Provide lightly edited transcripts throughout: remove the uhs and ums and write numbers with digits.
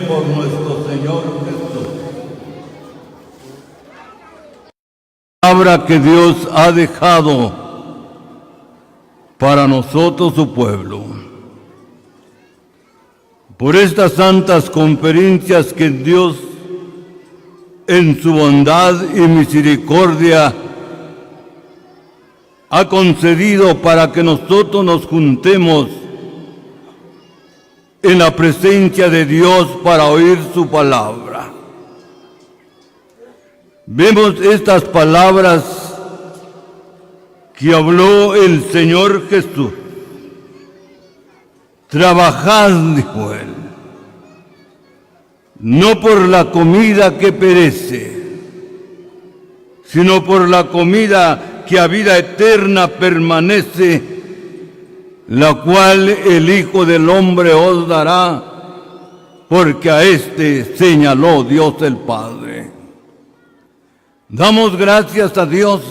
por nuestro Señor Jesús. Palabra que Dios ha dejado para nosotros, su pueblo. Por estas santas conferencias que Dios, en su bondad y misericordia, ha concedido para que nosotros nos juntemos en la presencia de Dios para oír su palabra. Vemos estas palabras que habló el Señor Jesús. Trabajad, dijo él, no por la comida que perece, sino por la comida que a vida eterna permanece, la cual el Hijo del Hombre os dará, porque a éste señaló Dios el Padre. Damos gracias a Dios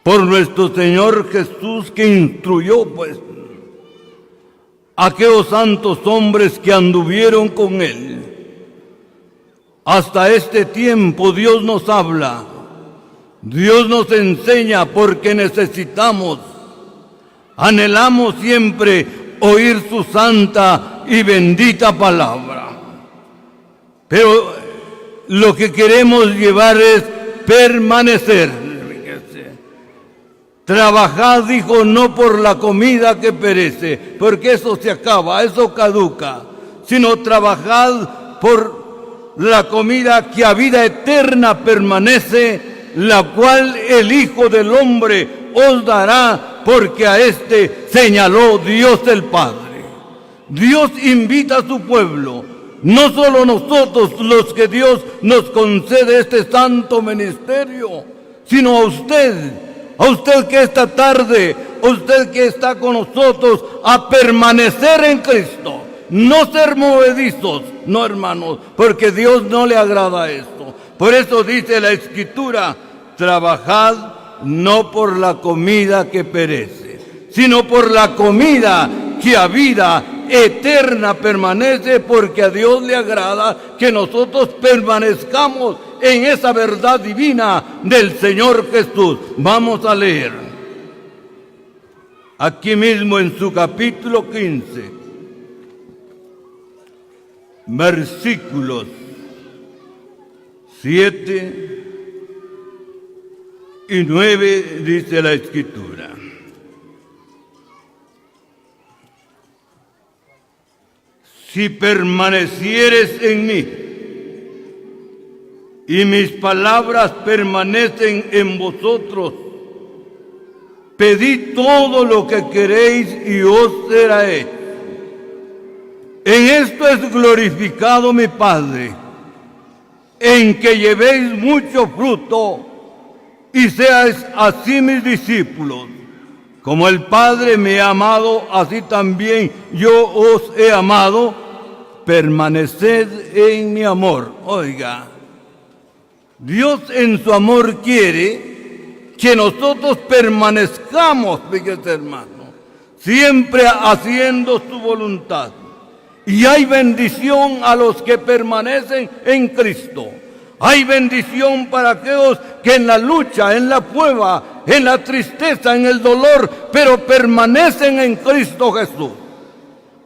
por nuestro Señor Jesús, que instruyó pues a aquellos santos hombres que anduvieron con Él. Hasta este tiempo Dios nos habla, Dios nos enseña, porque necesitamos, anhelamos siempre oír su santa y bendita palabra. Pero lo que queremos llevar es permanecer. Trabajad, dijo, no por la comida que perece, porque eso se acaba, eso caduca, sino trabajad por la comida que a vida eterna permanece, la cual el Hijo del Hombre os dará, porque a éste señaló Dios el Padre. Dios invita a su pueblo, no solo nosotros los que Dios nos concede este santo ministerio, sino a usted que esta tarde, usted que está con nosotros, a permanecer en Cristo, no ser movedizos, no, hermanos, porque Dios no le agrada esto. Por eso dice la Escritura: trabajad no por la comida que perece, sino por la comida que a vida eterna permanece, porque a Dios le agrada que nosotros permanezcamos en esa verdad divina del Señor Jesús. Vamos a leer aquí mismo en su capítulo 15, versículos 7 y 9, dice la Escritura: si permanecieres en mí y mis palabras permanecen en vosotros, pedid todo lo que queréis y os será hecho. En esto es glorificado mi Padre, en que llevéis mucho fruto y seáis así mis discípulos. Como el Padre me ha amado, así también yo os he amado. Permaneced en mi amor. Oiga, Dios en su amor quiere que nosotros permanezcamos, fíjese, hermano, siempre haciendo su voluntad. Y hay bendición a los que permanecen en Cristo. Hay bendición para aquellos que en la lucha, en la prueba, en la tristeza, en el dolor, pero permanecen en Cristo Jesús.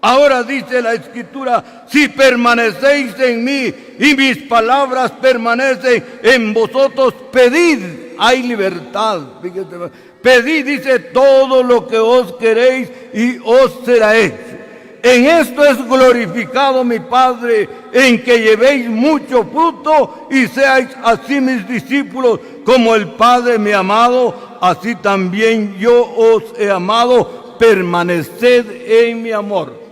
Ahora dice la Escritura: si permanecéis en mí y mis palabras permanecen en vosotros, pedid. Hay libertad, fíjate, pedid, dice, todo lo que os queréis y os será hecho. En esto es glorificado mi Padre, en que llevéis mucho fruto y seáis así mis discípulos. Como el Padre me ha amado, así también yo os he amado. Permaneced en mi amor.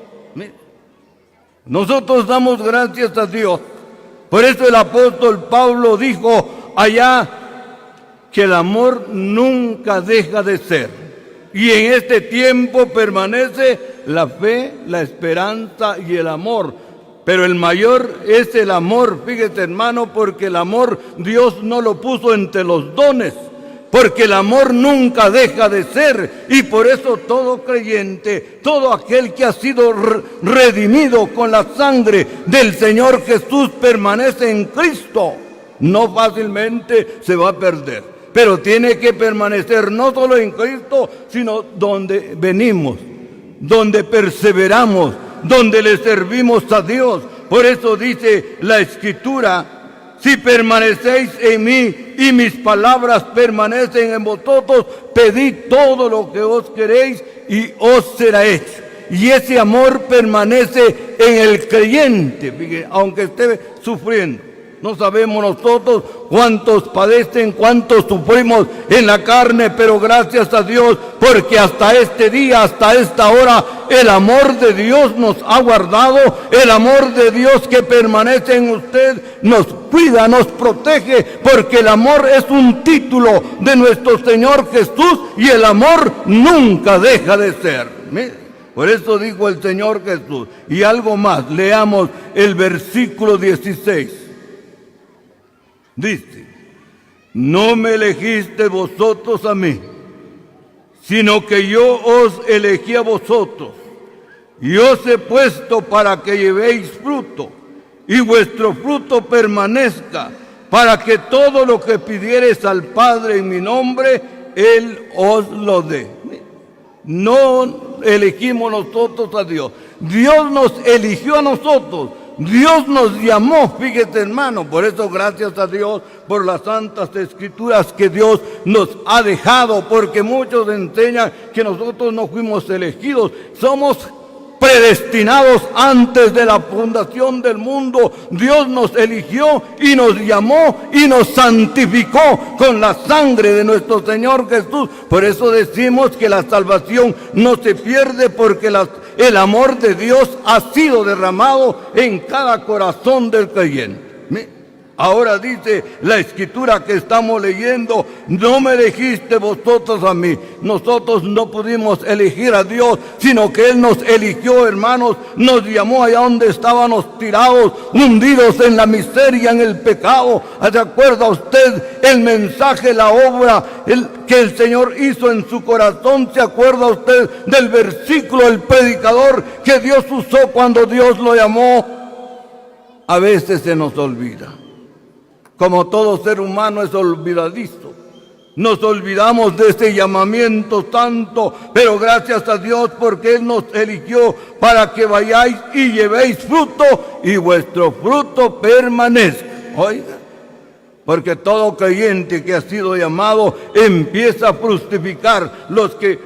Nosotros damos gracias a Dios. Por eso el apóstol Pablo dijo allá que el amor nunca deja de ser. Y en este tiempo permanece la fe, la esperanza y el amor. Pero el mayor es el amor, fíjate, hermano, porque el amor Dios no lo puso entre los dones, porque el amor nunca deja de ser, y por eso todo creyente, todo aquel que ha sido redimido con la sangre del Señor Jesús permanece en Cristo, no fácilmente se va a perder, pero tiene que permanecer no solo en Cristo, sino donde venimos, donde perseveramos, donde le servimos a Dios. Por eso dice la Escritura: si permanecéis en mí y mis palabras permanecen en vosotros, pedid todo lo que os queréis y os será hecho. Y ese amor permanece en el creyente, fíjense, aunque esté sufriendo. No sabemos nosotros cuántos padecen, cuántos sufrimos en la carne, pero gracias a Dios, porque hasta este día, hasta esta hora, el amor de Dios nos ha guardado, el amor de Dios que permanece en usted nos cuida, nos protege, porque el amor es un título de nuestro Señor Jesús y el amor nunca deja de ser. Por eso dijo el Señor Jesús. Y algo más, leamos el versículo 16. Dice: no me elegiste vosotros a mí, sino que yo os elegí a vosotros, y os he puesto para que llevéis fruto, y vuestro fruto permanezca, para que todo lo que pidiereis al Padre en mi nombre, Él os lo dé. No elegimos nosotros a Dios, Dios nos eligió a nosotros. Dios nos llamó, fíjate hermano, por eso gracias a Dios por las santas escrituras que Dios nos ha dejado, porque muchos enseñan que nosotros no fuimos elegidos, somos predestinados antes de la fundación del mundo. Dios nos eligió y nos llamó y nos santificó con la sangre de nuestro Señor Jesús. Por eso decimos que la salvación no se pierde, porque el amor de Dios ha sido derramado en cada corazón del creyente. Ahora dice la Escritura que estamos leyendo: no me elegiste vosotros a mí. Nosotros no pudimos elegir a Dios, sino que Él nos eligió, hermanos, nos llamó allá donde estábamos tirados, hundidos en la miseria, en el pecado. ¿Se acuerda usted el mensaje, la obra que el Señor hizo en su corazón? ¿Se acuerda usted del versículo, el predicador que Dios usó cuando Dios lo llamó? A veces se nos olvida. Como todo ser humano es olvidadizo, nos olvidamos de ese llamamiento santo, pero gracias a Dios, porque Él nos eligió para que vayáis y llevéis fruto y vuestro fruto permanezca. Oiga, porque todo creyente que ha sido llamado empieza a fructificar. Los que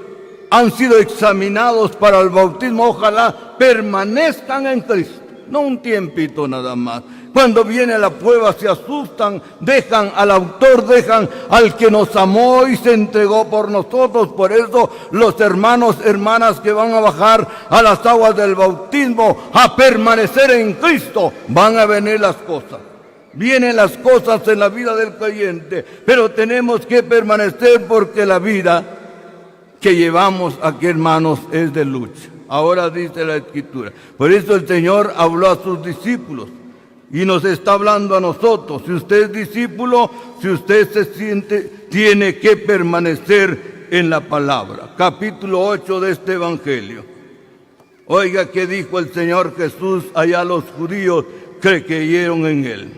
han sido examinados para el bautismo, ojalá permanezcan en Cristo, no un tiempito nada más. Cuando viene la prueba se asustan, dejan al autor, dejan al que nos amó y se entregó por nosotros. Por eso los hermanos, hermanas que van a bajar a las aguas del bautismo a permanecer en Cristo, van a venir las cosas. Vienen las cosas en la vida del creyente, pero tenemos que permanecer, porque la vida que llevamos aquí, hermanos, es de lucha. Ahora dice la Escritura. Por eso el Señor habló a sus discípulos y nos está hablando a nosotros. Si usted es discípulo, si usted se siente, tiene que permanecer en la palabra. Capítulo 8 de este Evangelio. Oiga qué dijo el Señor Jesús allá a los judíos que creyeron en Él.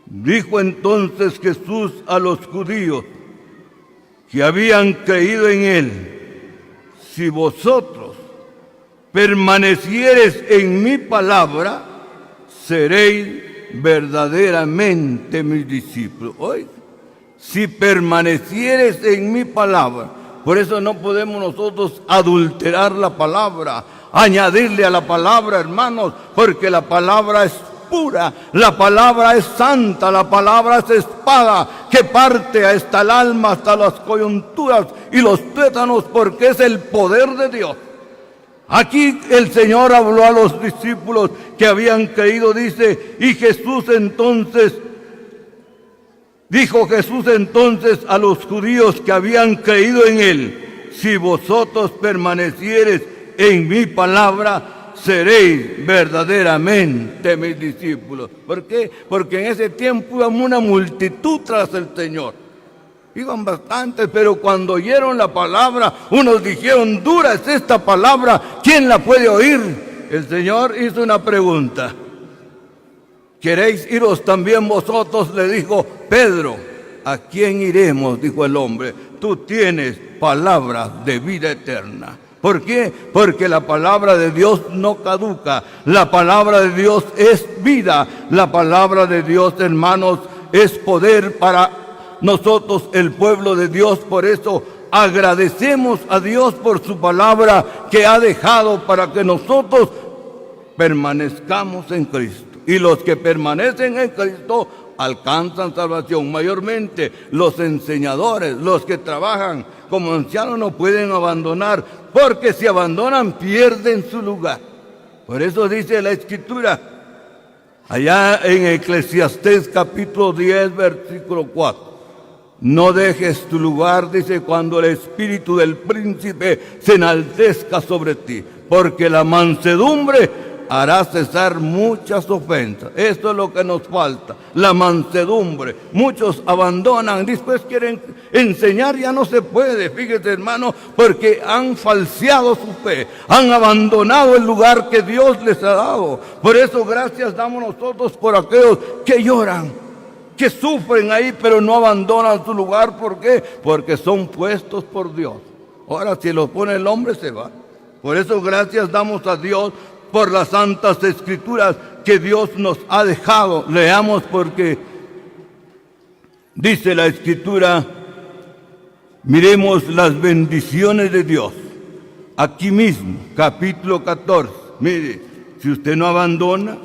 Dijo entonces Jesús a los judíos que habían creído en Él: si vosotros permaneciereis en mi palabra, seréis verdaderamente mis discípulos. Oiga, si permanecieres en mi palabra. Por eso no podemos nosotros adulterar la palabra, añadirle a la palabra, hermanos, porque la palabra es pura, la palabra es santa, la palabra es espada que parte hasta el alma, hasta las coyunturas y los tuétanos, porque es el poder de Dios. Aquí el Señor habló a los discípulos que habían creído, dice, y dijo Jesús entonces a los judíos que habían creído en Él: si vosotros permaneciereis en mi palabra, seréis verdaderamente mis discípulos. ¿Por qué? Porque en ese tiempo íbamos una multitud tras el Señor. Iban bastantes, pero cuando oyeron la palabra, unos dijeron, dura es esta palabra, ¿quién la puede oír? El Señor hizo una pregunta. ¿Queréis iros también vosotros? Le dijo Pedro. ¿A quién iremos? Dijo el hombre. Tú tienes palabras de vida eterna. ¿Por qué? Porque la palabra de Dios no caduca. La palabra de Dios es vida. La palabra de Dios, hermanos, es poder para nosotros, el pueblo de Dios. Por eso agradecemos a Dios por su palabra que ha dejado para que nosotros permanezcamos en Cristo. Y los que permanecen en Cristo alcanzan salvación. Mayormente los enseñadores, los que trabajan como ancianos no pueden abandonar, porque si abandonan pierden su lugar. Por eso dice la Escritura, allá en Eclesiastés capítulo 10, versículo 4. No dejes tu lugar, dice, cuando el espíritu del príncipe se enaltezca sobre ti, porque la mansedumbre hará cesar muchas ofensas. Esto es lo que nos falta, la mansedumbre. Muchos abandonan, después quieren enseñar, ya no se puede, fíjese hermano, porque han falseado su fe, han abandonado el lugar que Dios les ha dado. Por eso gracias damos nosotros por aquellos que lloran, que sufren ahí, pero no abandonan su lugar. ¿Por qué? Porque son puestos por Dios. Ahora, si los pone el hombre, se va. Por eso gracias damos a Dios por las santas escrituras que Dios nos ha dejado. Leamos, porque dice la Escritura, miremos las bendiciones de Dios. Aquí mismo, capítulo 14. Mire, si usted no abandona,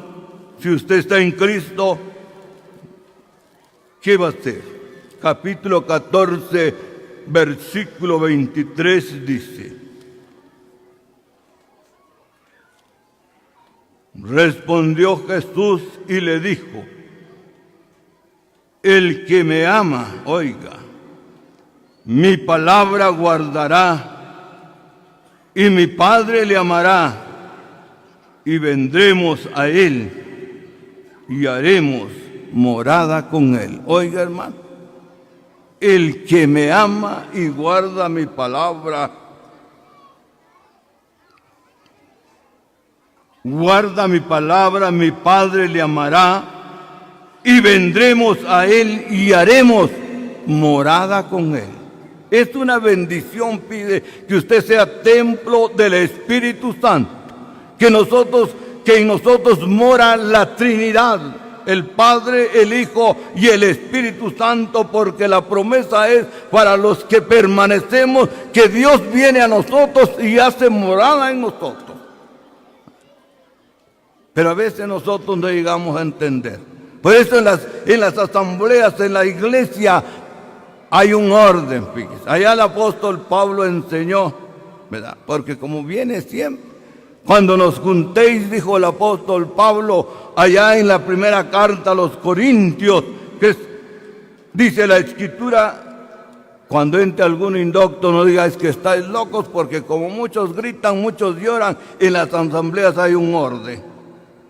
si usted está en Cristo, ¿qué va a hacer? Capítulo 14, versículo 23 dice: respondió Jesús y le dijo: el que me ama, oiga, mi palabra guardará, y mi Padre le amará, y vendremos a él y haremos morada con él. Oiga, hermano, el que me ama y guarda mi palabra, guarda mi palabra, mi Padre le amará, y vendremos a él y haremos morada con él. Es una bendición, pide que usted sea templo del Espíritu Santo, que en nosotros mora la Trinidad, el Padre, el Hijo y el Espíritu Santo, porque la promesa es para los que permanecemos, que Dios viene a nosotros y hace morada en nosotros. Pero a veces nosotros no llegamos a entender. Por eso en las asambleas, en la iglesia, hay un orden, fíjese. Allá el apóstol Pablo enseñó, ¿verdad? Porque como viene siempre, cuando nos juntéis, dijo el apóstol Pablo, allá en la primera carta a los Corintios, dice la Escritura, cuando entre algún indocto no digáis que estáis locos, porque como muchos gritan, muchos lloran, en las asambleas hay un orden.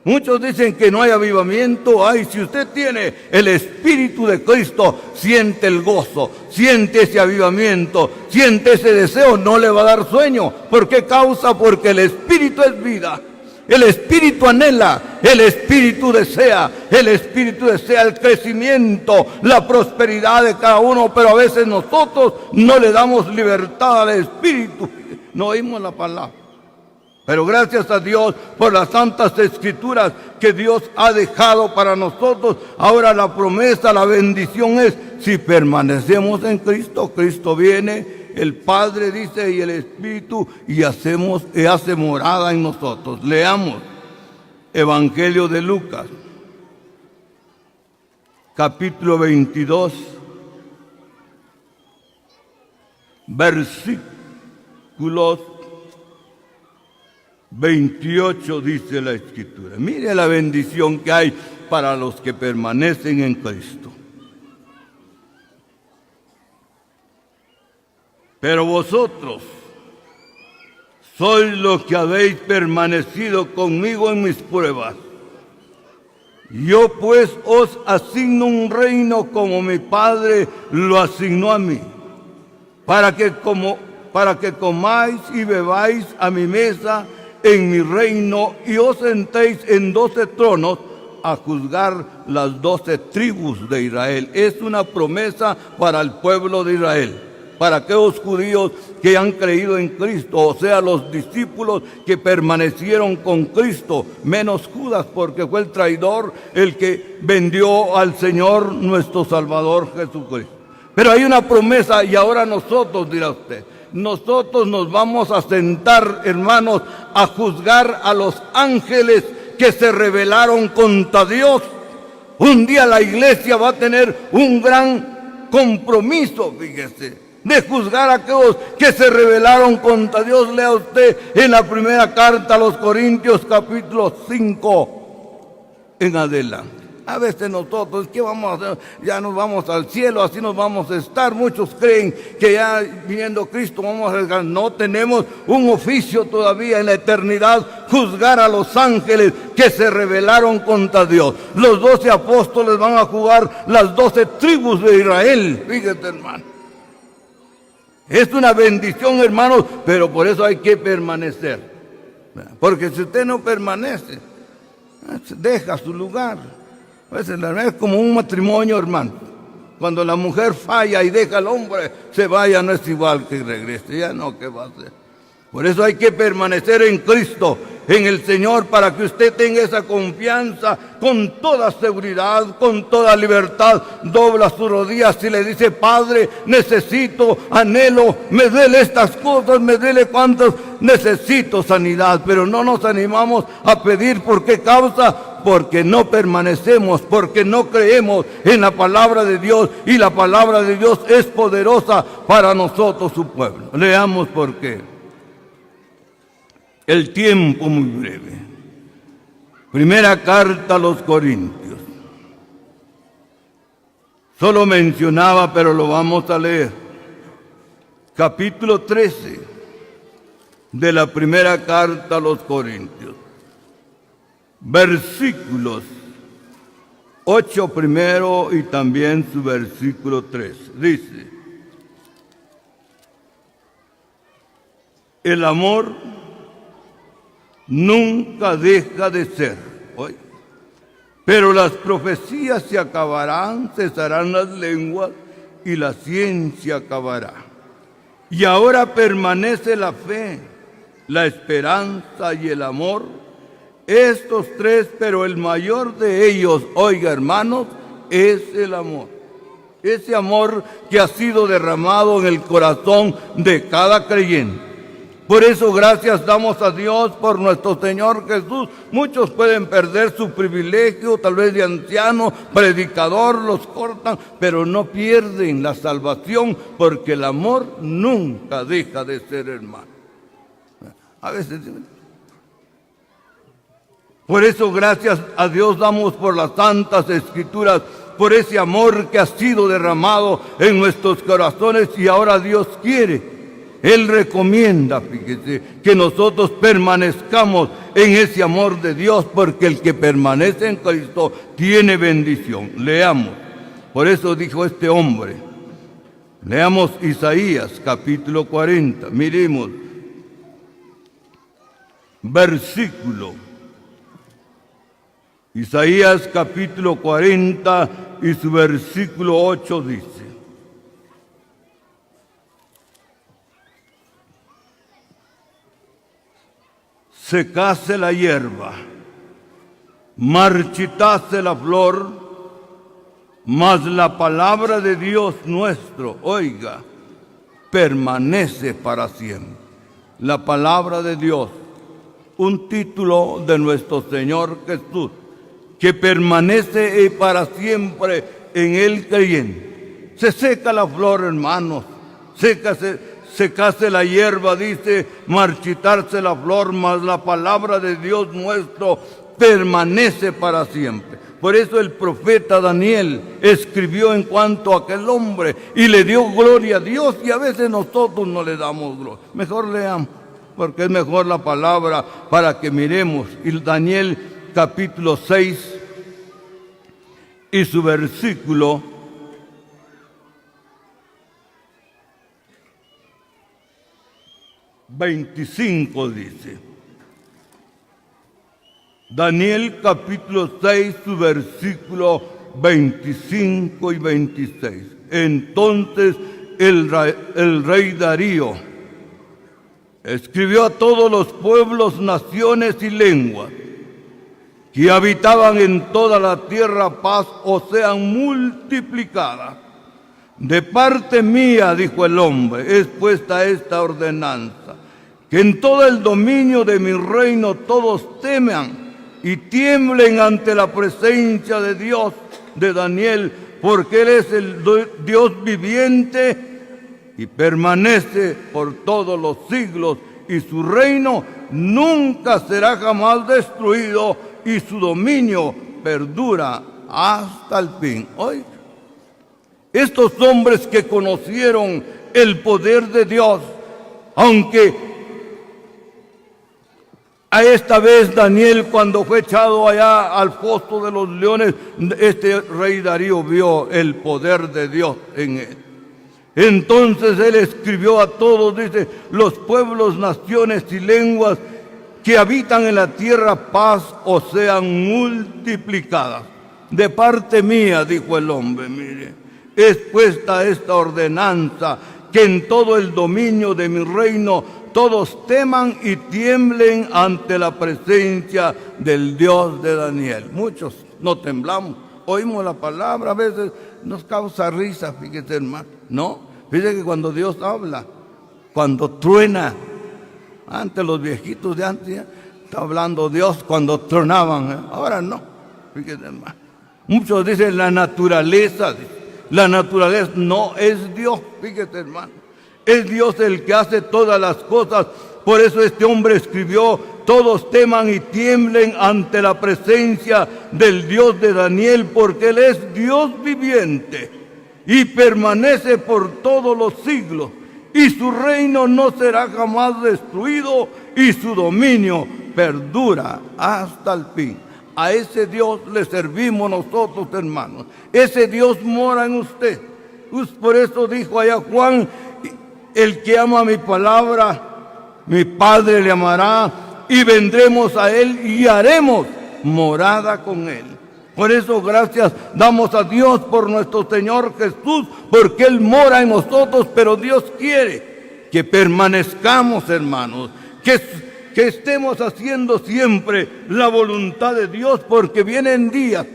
Muchos dicen que no hay avivamiento. Ay, si usted tiene el Espíritu de Cristo, siente el gozo, siente ese avivamiento, siente ese deseo, no le va a dar sueño. ¿Por qué causa? Porque el Espíritu es vida. El Espíritu anhela, el Espíritu desea el crecimiento, la prosperidad de cada uno, pero a veces nosotros no le damos libertad al Espíritu, no oímos la palabra. Pero gracias a Dios por las santas escrituras que Dios ha dejado para nosotros. Ahora la promesa, la bendición es, si permanecemos en Cristo, Cristo viene, el Padre dice, y el Espíritu, y hace morada en nosotros. Leamos Evangelio de Lucas, capítulo 22, versículos 28, dice la Escritura. Mire la bendición que hay para los que permanecen en Cristo. Pero vosotros sois los que habéis permanecido conmigo en mis pruebas. Yo pues os asigno un reino como mi Padre lo asignó a mí, para que comáis y bebáis a mi mesa en mi reino y os sentéis en 12 tronos a juzgar las 12 tribus de Israel. Es una promesa para el pueblo de Israel, para aquellos judíos que han creído en Cristo, o sea, los discípulos que permanecieron con Cristo, menos Judas, porque fue el traidor el que vendió al Señor nuestro Salvador Jesucristo. Pero hay una promesa, y ahora nosotros, dirá usted, nosotros nos vamos a sentar, hermanos, a juzgar a los ángeles que se rebelaron contra Dios. Un día la iglesia va a tener un gran compromiso, fíjese, de juzgar a aquellos que se rebelaron contra Dios. Lea usted en la primera carta a los Corintios, capítulo 5 en adelante. A veces nosotros, ¿qué vamos a hacer? Ya nos vamos al cielo, así nos vamos a estar. Muchos creen que ya viniendo Cristo vamos a llegar. No, tenemos un oficio todavía en la eternidad, juzgar a los ángeles que se rebelaron contra Dios. Los 12 apóstoles van a juzgar las 12 tribus de Israel. Fíjate, hermano. Es una bendición, hermanos, pero por eso hay que permanecer. Porque si usted no permanece, deja su lugar. Pues es como un matrimonio, hermano. Cuando la mujer falla y deja al hombre, se vaya, no es igual que regrese. Ya no, ¿qué va a hacer? Por eso hay que permanecer en Cristo, en el Señor, para que usted tenga esa confianza con toda seguridad, con toda libertad. Dobla sus rodillas y le dice: Padre, necesito, anhelo, me duele estas cosas, me duele cuántas, necesito sanidad. Pero no nos animamos a pedir. ¿Por qué causa? Porque no permanecemos, porque no creemos en la palabra de Dios, y la palabra de Dios es poderosa para nosotros, su pueblo. Leamos por qué. El tiempo muy breve. Primera carta a los Corintios. Solo mencionaba, pero lo vamos a leer. Capítulo 13 de la primera carta a los Corintios. Versículos 8 primero y también su versículo 3. Dice: el amor nunca deja de ser. Oye, pero las profecías se acabarán, cesarán las lenguas y la ciencia acabará. Y ahora permanece la fe, la esperanza y el amor. Estos tres, pero el mayor de ellos, oiga, hermanos, es el amor. Ese amor que ha sido derramado en el corazón de cada creyente. Por eso gracias damos a Dios por nuestro Señor Jesús. Muchos pueden perder su privilegio, tal vez de anciano, predicador, los cortan, pero no pierden la salvación, porque el amor nunca deja de ser, hermano. A veces... Por eso gracias a Dios damos por las santas escrituras, por ese amor que ha sido derramado en nuestros corazones, y ahora Dios quiere, Él recomienda, fíjese, que nosotros permanezcamos en ese amor de Dios, porque el que permanece en Cristo tiene bendición. Leamos, por eso dijo este hombre, leamos Isaías capítulo 40, miremos, versículo Isaías capítulo 40 y su versículo 8 dice: secase la hierba, marchitase la flor, mas la palabra de Dios nuestro, oiga, permanece para siempre. La palabra de Dios, un título de nuestro Señor Jesús, que permanece para siempre en el creyente. Se seca la flor, hermanos, secase la hierba, dice, marchitarse la flor, mas la palabra de Dios nuestro permanece para siempre. Por eso el profeta Daniel escribió en cuanto a aquel hombre y le dio gloria a Dios, y a veces nosotros no le damos gloria. Mejor leamos, porque es mejor la palabra para que miremos. Y Daniel capítulo 6 y su versículo 25 dice. Daniel capítulo 6, su versículo 25 y 26. Entonces el rey Darío escribió a todos los pueblos, naciones y lenguas que habitaban en toda la tierra paz o sean multiplicadas. De parte mía, dijo el hombre, es puesta esta ordenanza, que en todo el dominio de mi reino todos teman y tiemblen ante la presencia de Dios, de Daniel, porque Él es el Dios viviente y permanece por todos los siglos, y su reino nunca será jamás destruido, y su dominio perdura hasta el fin. Hoy, estos hombres que conocieron el poder de Dios, aunque a esta vez Daniel, cuando fue echado allá al foso de los leones, este rey Darío vio el poder de Dios en él. Entonces él escribió a todos, dice, los pueblos, naciones y lenguas que habitan en la tierra paz o sean multiplicadas. De parte mía, dijo el hombre, mire, es puesta esta ordenanza, que en todo el dominio de mi reino todos teman y tiemblen ante la presencia del Dios de Daniel. Muchos no temblamos, oímos la palabra, a veces nos causa risa, fíjese hermano, ¿no? Fíjese que cuando Dios habla, cuando truena, antes los viejitos de antes, ¿ya? Está hablando Dios cuando tronaban, ¿eh? Ahora no, fíjese hermano. Muchos dicen la naturaleza no es Dios, fíjese hermano. Es Dios el que hace todas las cosas. Por eso este hombre escribió, todos teman y tiemblen ante la presencia del Dios de Daniel, porque Él es Dios viviente y permanece por todos los siglos, y su reino no será jamás destruido, y su dominio perdura hasta el fin. A ese Dios le servimos nosotros, hermanos. Ese Dios mora en usted. Por eso dijo allá Juan, el que ama mi palabra, mi Padre le amará, y vendremos a Él y haremos morada con Él. Por eso gracias damos a Dios por nuestro Señor Jesús, porque Él mora en nosotros, pero Dios quiere que permanezcamos, hermanos, que estemos haciendo siempre la voluntad de Dios, porque vienen días,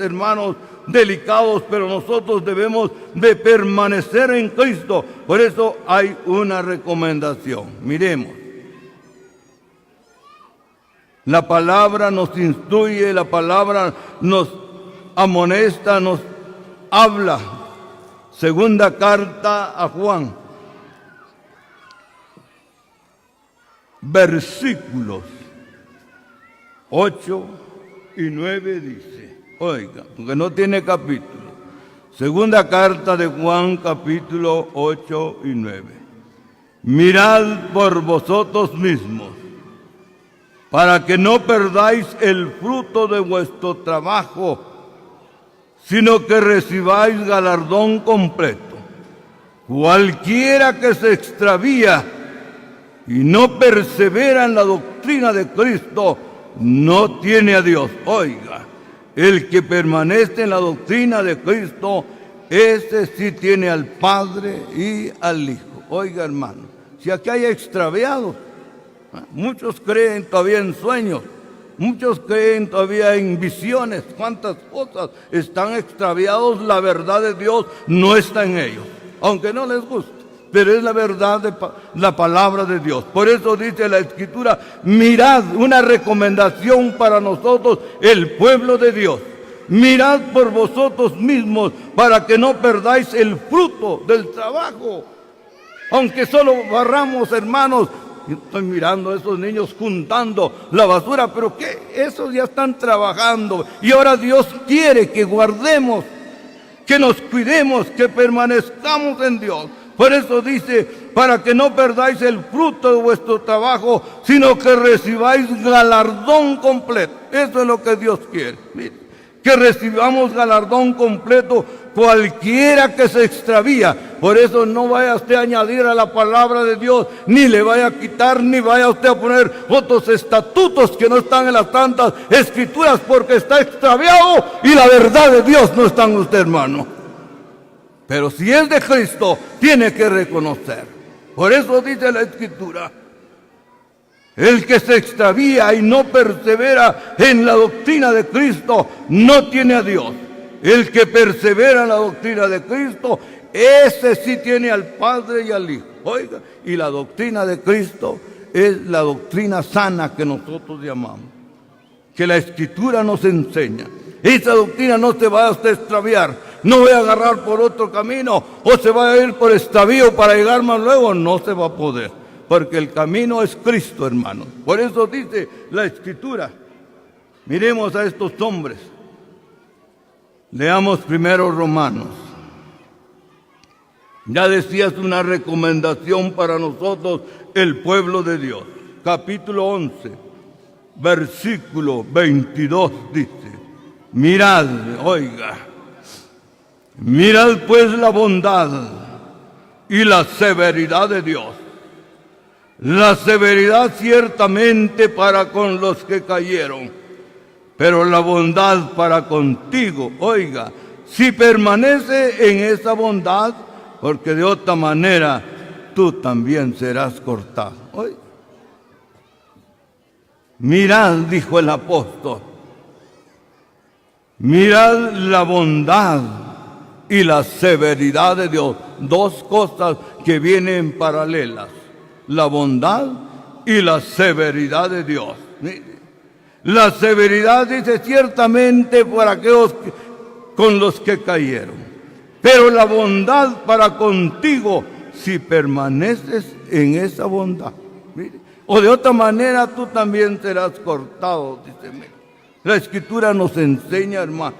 hermanos, delicados, pero nosotros debemos de permanecer en Cristo. Por eso hay una recomendación. Miremos. La palabra nos instruye, la palabra nos amonesta, nos habla. Segunda carta a Juan, versículos 8 y 9 dice, oiga, porque no tiene capítulo. Segunda carta de Juan, capítulo 8 y 9. Mirad por vosotros mismos, para que no perdáis el fruto de vuestro trabajo, sino que recibáis galardón completo. Cualquiera que se extravía y no persevera en la doctrina de Cristo, no tiene a Dios. Oiga, el que permanece en la doctrina de Cristo, ese sí tiene al Padre y al Hijo. Oiga, hermano, si aquí hay extraviados, muchos creen todavía en sueños, muchos creen todavía en visiones, cuántas cosas están extraviados. La verdad de Dios no está en ellos, aunque no les guste, pero es la verdad de la palabra de Dios. Por eso dice la Escritura, mirad, una recomendación para nosotros, el pueblo de Dios. Mirad por vosotros mismos para que no perdáis el fruto del trabajo. Aunque solo barramos, hermanos, estoy mirando a esos niños juntando la basura, pero ¿qué? Esos ya están trabajando. Y ahora Dios quiere que guardemos, que nos cuidemos, que permanezcamos en Dios. Por eso dice, para que no perdáis el fruto de vuestro trabajo, sino que recibáis galardón completo. Eso es lo que Dios quiere. Mire, que recibamos galardón completo cualquiera que se extravía. Por eso no vaya usted a añadir a la palabra de Dios, ni le vaya a quitar, ni vaya usted a poner otros estatutos que no están en las santas escrituras, porque está extraviado y la verdad de Dios no está en usted, hermano. Pero si es de Cristo, tiene que reconocer. Por eso dice la Escritura: el que se extravía y no persevera en la doctrina de Cristo no tiene a Dios. El que persevera en la doctrina de Cristo, ese sí tiene al Padre y al Hijo. Oiga, y la doctrina de Cristo es la doctrina sana que nosotros llamamos, que la Escritura nos enseña. Esa doctrina no se va a usted extraviar, no voy a agarrar por otro camino, o se va a ir por extravío para llegar más luego, no se va a poder, porque el camino es Cristo, hermanos. Por eso dice la Escritura. Miremos a estos hombres. Leamos primero Romanos. Ya decía, es una recomendación para nosotros, el pueblo de Dios. Capítulo 11, versículo 22 dice: mirad, oiga, mirad pues la bondad y la severidad de Dios. La severidad ciertamente para con los que cayeron, pero la bondad para contigo. Oiga, si permanece en esa bondad, porque de otra manera tú también serás cortado. Oiga. Mirad, dijo el apóstol, mirad la bondad y la severidad de Dios. Dos cosas que vienen paralelas: la bondad y la severidad de Dios. La severidad dice ciertamente por aquellos con los que cayeron, pero la bondad para contigo si permaneces en esa bondad. O de otra manera tú también serás cortado, dice. La Escritura nos enseña, hermano.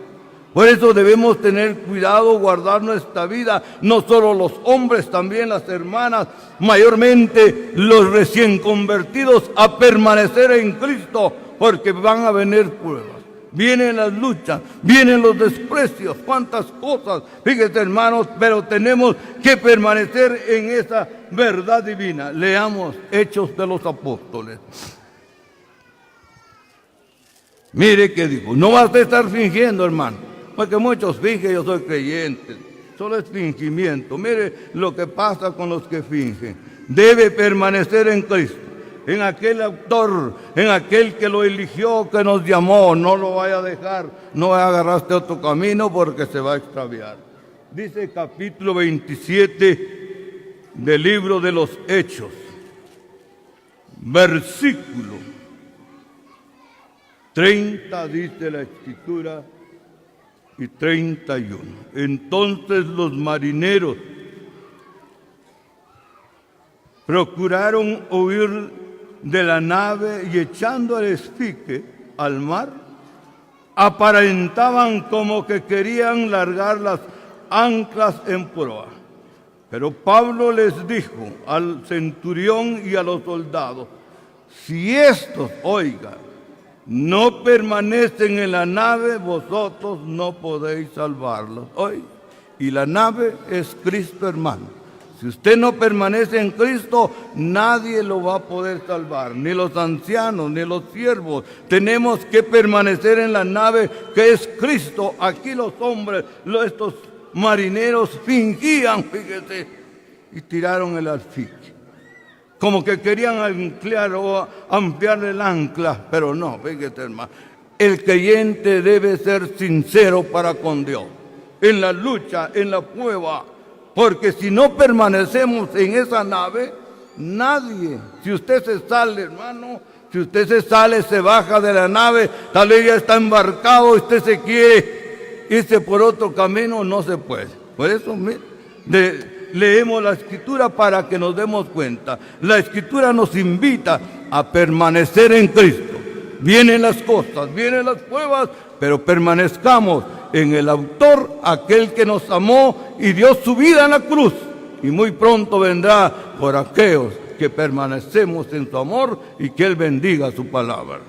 Por eso debemos tener cuidado, guardar nuestra vida, no solo los hombres, también las hermanas, mayormente los recién convertidos, a permanecer en Cristo, porque van a venir pruebas, vienen las luchas, vienen los desprecios, cuántas cosas, fíjate, hermanos, pero tenemos que permanecer en esa verdad divina. Leamos Hechos de los Apóstoles. Mire qué dijo: no vas a estar fingiendo, hermano, porque muchos fingen, yo soy creyente. Solo es fingimiento. Mire lo que pasa con los que fingen. Debe permanecer en Cristo, en aquel autor, en aquel que lo eligió, que nos llamó. No lo vaya a dejar, no vaya a agarrarse otro camino porque se va a extraviar. Dice capítulo 27 del libro de los Hechos, versículo 30, dice la Escritura, y 31. Entonces los marineros procuraron huir de la nave y echando el esquife al mar, aparentaban como que querían largar las anclas en proa. Pero Pablo les dijo al centurión y a los soldados: si estos, oiga, no permanecen en la nave, vosotros no podéis salvarlos. Oiga, y la nave es Cristo, hermano. Si usted no permanece en Cristo, nadie lo va a poder salvar, ni los ancianos, ni los siervos. Tenemos que permanecer en la nave que es Cristo. Aquí los hombres, estos marineros fingían, fíjese, y tiraron el alfique, como que querían anclar o ampliar el ancla, pero no, fíjese, hermano. El creyente debe ser sincero para con Dios, en la lucha, en la prueba, porque si no permanecemos en esa nave, nadie, si usted se sale, hermano, si usted se sale, se baja de la nave, tal vez ya está embarcado, usted se quiere irse por otro camino, no se puede. Por eso, leemos la Escritura para que nos demos cuenta. La Escritura nos invita a permanecer en Cristo. Vienen las cosas, vienen las pruebas, pero permanezcamos en el autor, aquel que nos amó y dio su vida en la cruz. Y muy pronto vendrá por aquellos que permanecemos en su amor y que Él bendiga su palabra.